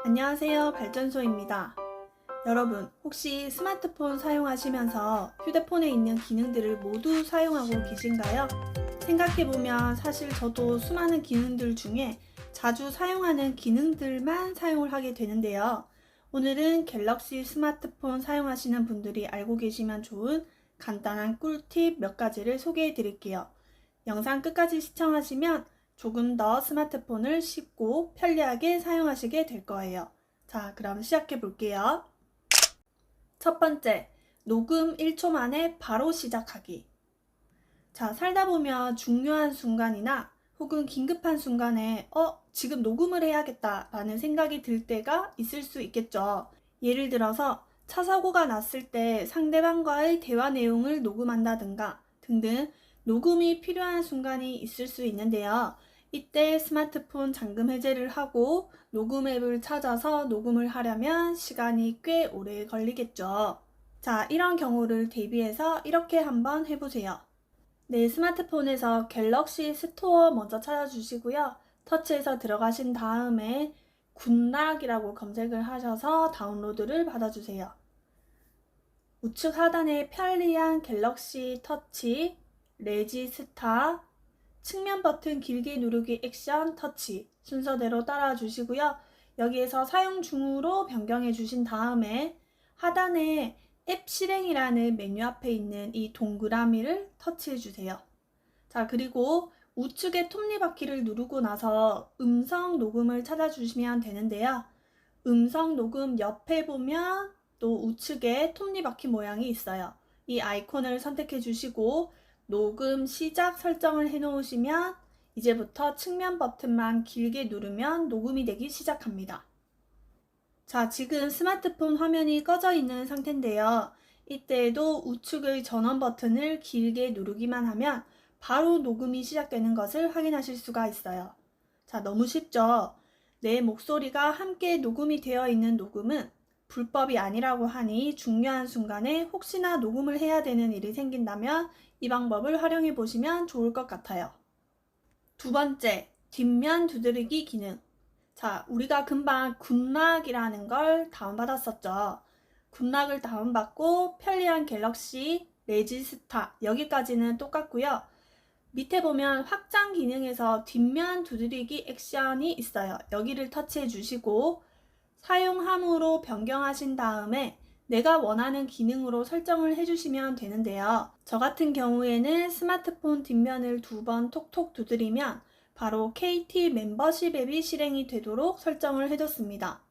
안녕하세요. 발전소입니다. 여러분, 혹시 스마트폰 사용하시면서 휴대폰에 있는 기능들을 모두 사용하고 계신가요? 생각해보면 사실 저도 수많은 기능들 중에 자주 사용하는 기능들만 사용을 하게 되는데요. 오늘은 갤럭시 스마트폰 사용하시는 분들이 알고 계시면 좋은 간단한 꿀팁 몇 가지를 소개해 드릴게요. 영상 끝까지 시청하시면 조금 더 스마트폰을 쉽고 편리하게 사용하시게 될 거예요. 자, 그럼 시작해 볼게요. 첫 번째, 녹음 1초 만에 바로 시작하기. 자, 살다 보면 중요한 순간이나 혹은 긴급한 순간에 지금 녹음을 해야겠다 라는 생각이 들 때가 있을 수 있겠죠. 예를 들어서 차 사고가 났을 때 상대방과의 대화 내용을 녹음한다든가 등등 녹음이 필요한 순간이 있을 수 있는데요. 이때 스마트폰 잠금 해제를 하고 녹음 앱을 찾아서 녹음을 하려면 시간이 꽤 오래 걸리겠죠. 자, 이런 경우를 대비해서 이렇게 한번 해보세요. 네, 스마트폰에서 갤럭시 스토어 먼저 찾아주시고요. 터치해서 들어가신 다음에 굿락이라고 검색을 하셔서 다운로드를 받아주세요. 우측 하단에 편리한 갤럭시 터치, 레지스타, 측면 버튼 길게 누르기 액션 터치 순서대로 따라와 주시고요. 여기에서 사용 중으로 변경해 주신 다음에 하단에 앱 실행이라는 메뉴 앞에 있는 이 동그라미를 터치해 주세요. 자, 그리고 우측에 톱니바퀴를 누르고 나서 음성 녹음을 찾아주시면 되는데요. 음성 녹음 옆에 보면 또 우측에 톱니바퀴 모양이 있어요. 이 아이콘을 선택해 주시고 녹음 시작 설정을 해 놓으시면 이제부터 측면 버튼만 길게 누르면 녹음이 되기 시작합니다. 자, 지금 스마트폰 화면이 꺼져 있는 상태인데요. 이때에도 우측의 전원 버튼을 길게 누르기만 하면 바로 녹음이 시작되는 것을 확인하실 수가 있어요. 자, 너무 쉽죠? 내 목소리가 함께 녹음이 되어 있는 녹음은 불법이 아니라고 하니 중요한 순간에 혹시나 녹음을 해야 되는 일이 생긴다면 이 방법을 활용해 보시면 좋을 것 같아요. 두 번째, 뒷면 두드리기 기능. 자, 우리가 금방 굿락이라는 걸 다운받았었죠. 굿락을 다운받고 편리한 갤럭시, 레지스타 여기까지는 똑같고요. 밑에 보면 확장 기능에서 뒷면 두드리기 액션이 있어요. 여기를 터치해 주시고 사용함으로 변경하신 다음에 내가 원하는 기능으로 설정을 해주시면 되는데요. 저 같은 경우에는 스마트폰 뒷면을 2번 톡톡 두드리면 바로 KT 멤버십 앱이 실행이 되도록 설정을 해뒀습니다.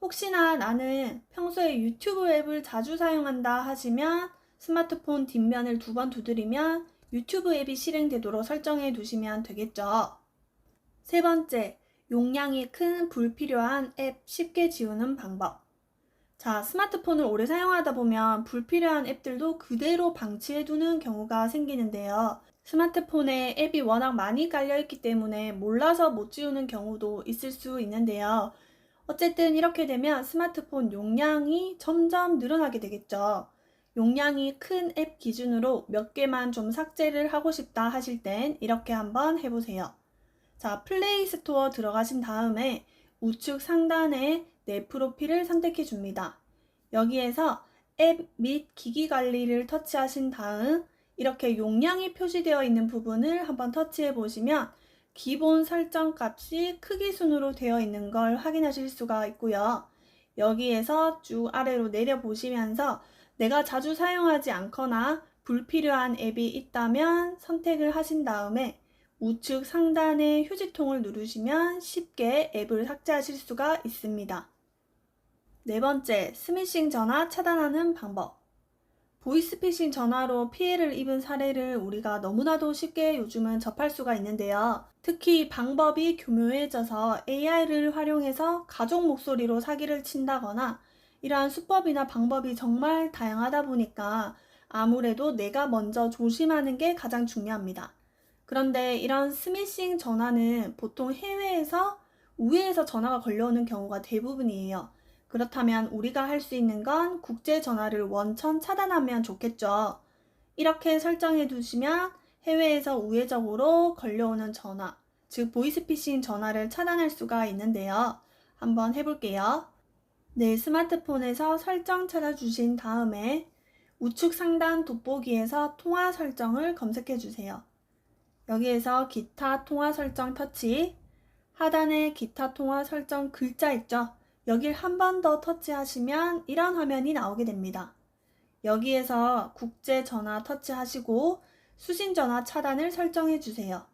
혹시나 나는 평소에 유튜브 앱을 자주 사용한다 하시면 스마트폰 뒷면을 2번 두드리면 유튜브 앱이 실행되도록 설정해 두시면 되겠죠. 세 번째, 용량이 큰 불필요한 앱 쉽게 지우는 방법. 자, 스마트폰을 오래 사용하다 보면 불필요한 앱들도 그대로 방치해 두는 경우가 생기는데요. 스마트폰에 앱이 워낙 많이 깔려 있기 때문에 몰라서 못 지우는 경우도 있을 수 있는데요. 어쨌든 이렇게 되면 스마트폰 용량이 점점 늘어나게 되겠죠. 용량이 큰 앱 기준으로 몇 개만 좀 삭제를 하고 싶다 하실 땐 이렇게 한번 해보세요. 자, 플레이 스토어 들어가신 다음에 우측 상단에 내 프로필을 선택해 줍니다. 여기에서 앱 및 기기 관리를 터치하신 다음 이렇게 용량이 표시되어 있는 부분을 한번 터치해 보시면 기본 설정 값이 크기 순으로 되어 있는 걸 확인하실 수가 있고요. 여기에서 쭉 아래로 내려 보시면서 내가 자주 사용하지 않거나 불필요한 앱이 있다면 선택을 하신 다음에 우측 상단의 휴지통을 누르시면 쉽게 앱을 삭제하실 수가 있습니다. 네 번째, 스미싱 전화 차단하는 방법. 보이스피싱 전화로 피해를 입은 사례를 우리가 너무나도 쉽게 요즘은 접할 수가 있는데요. 특히 방법이 교묘해져서 AI를 활용해서 가족 목소리로 사기를 친다거나 이러한 수법이나 방법이 정말 다양하다 보니까 아무래도 내가 먼저 조심하는 게 가장 중요합니다. 그런데 이런 스미싱 전화는 보통 해외에서 우회해서 전화가 걸려오는 경우가 대부분이에요. 그렇다면 우리가 할 수 있는 건 국제 전화를 원천 차단하면 좋겠죠. 이렇게 설정해 두시면 해외에서 우회적으로 걸려오는 전화, 즉 보이스피싱 전화를 차단할 수가 있는데요. 한번 해볼게요. 네, 스마트폰에서 설정 찾아주신 다음에 우측 상단 돋보기에서 통화 설정을 검색해 주세요. 여기에서 기타 통화 설정 터치, 하단에 기타 통화 설정 글자 있죠? 여길 한 번 더 터치하시면 이런 화면이 나오게 됩니다. 여기에서 국제 전화 터치하시고 수신 전화 차단을 설정해 주세요.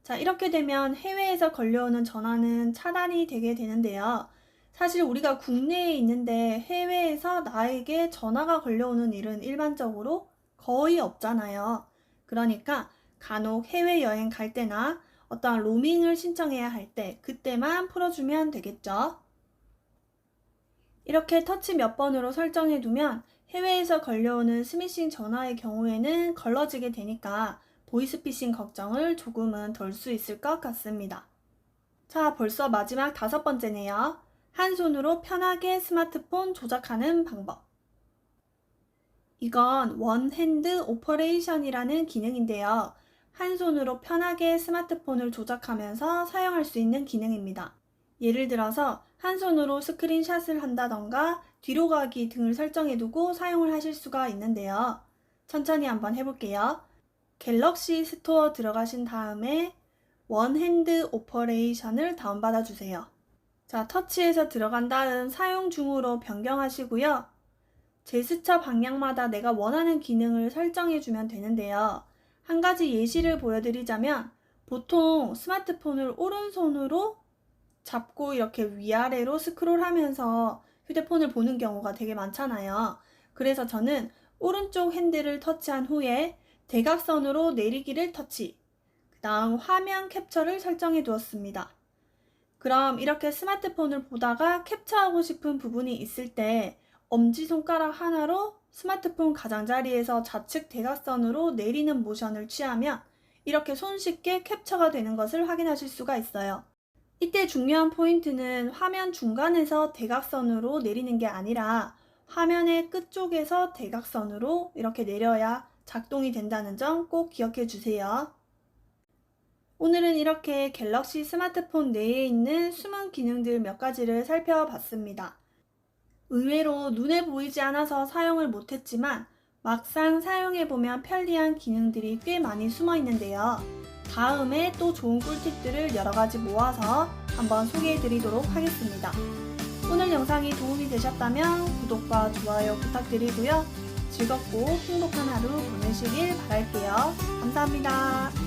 자, 이렇게 되면 해외에서 걸려오는 전화는 차단이 되게 되는데요. 사실 우리가 국내에 있는데 해외에서 나에게 전화가 걸려오는 일은 일반적으로 거의 없잖아요. 그러니까 간혹 해외여행 갈 때나 어떠한 로밍을 신청해야 할 때 그때만 풀어주면 되겠죠. 이렇게 터치 몇 번으로 설정해 두면 해외에서 걸려오는 스미싱 전화의 경우에는 걸러지게 되니까 보이스피싱 걱정을 조금은 덜 수 있을 것 같습니다. 자, 벌써 마지막 5번째네요. 한 손으로 편하게 스마트폰 조작하는 방법. 이건 원핸드 오퍼레이션이라는 기능인데요. 한 손으로 편하게 스마트폰을 조작하면서 사용할 수 있는 기능입니다. 예를 들어서 한 손으로 스크린샷을 한다던가 뒤로 가기 등을 설정해 두고 사용을 하실 수가 있는데요. 천천히 한번 해볼게요. 갤럭시 스토어 들어가신 다음에 원핸드 오퍼레이션을 다운받아 주세요. 자, 터치해서 들어간 다음 사용 중으로 변경하시고요. 제스처 방향마다 내가 원하는 기능을 설정해 주면 되는데요. 한 가지 예시를 보여드리자면 보통 스마트폰을 오른손으로 잡고 이렇게 위아래로 스크롤하면서 휴대폰을 보는 경우가 되게 많잖아요. 그래서 저는 오른쪽 핸들을 터치한 후에 대각선으로 내리기를 터치, 그 다음 화면 캡처를 설정해 두었습니다. 그럼 이렇게 스마트폰을 보다가 캡처하고 싶은 부분이 있을 때 엄지손가락 하나로 스마트폰 가장자리에서 좌측 대각선으로 내리는 모션을 취하면 이렇게 손쉽게 캡처가 되는 것을 확인하실 수가 있어요. 이때 중요한 포인트는 화면 중간에서 대각선으로 내리는 게 아니라 화면의 끝쪽에서 대각선으로 이렇게 내려야 작동이 된다는 점 꼭 기억해 주세요. 오늘은 이렇게 갤럭시 스마트폰 내에 있는 숨은 기능들 몇 가지를 살펴봤습니다. 의외로 눈에 보이지 않아서 사용을 못했지만 막상 사용해보면 편리한 기능들이 꽤 많이 숨어 있는데요. 다음에 또 좋은 꿀팁들을 여러가지 모아서 한번 소개해 드리도록 하겠습니다. 오늘 영상이 도움이 되셨다면 구독과 좋아요 부탁드리고요. 즐겁고 행복한 하루 보내시길 바랄게요. 감사합니다.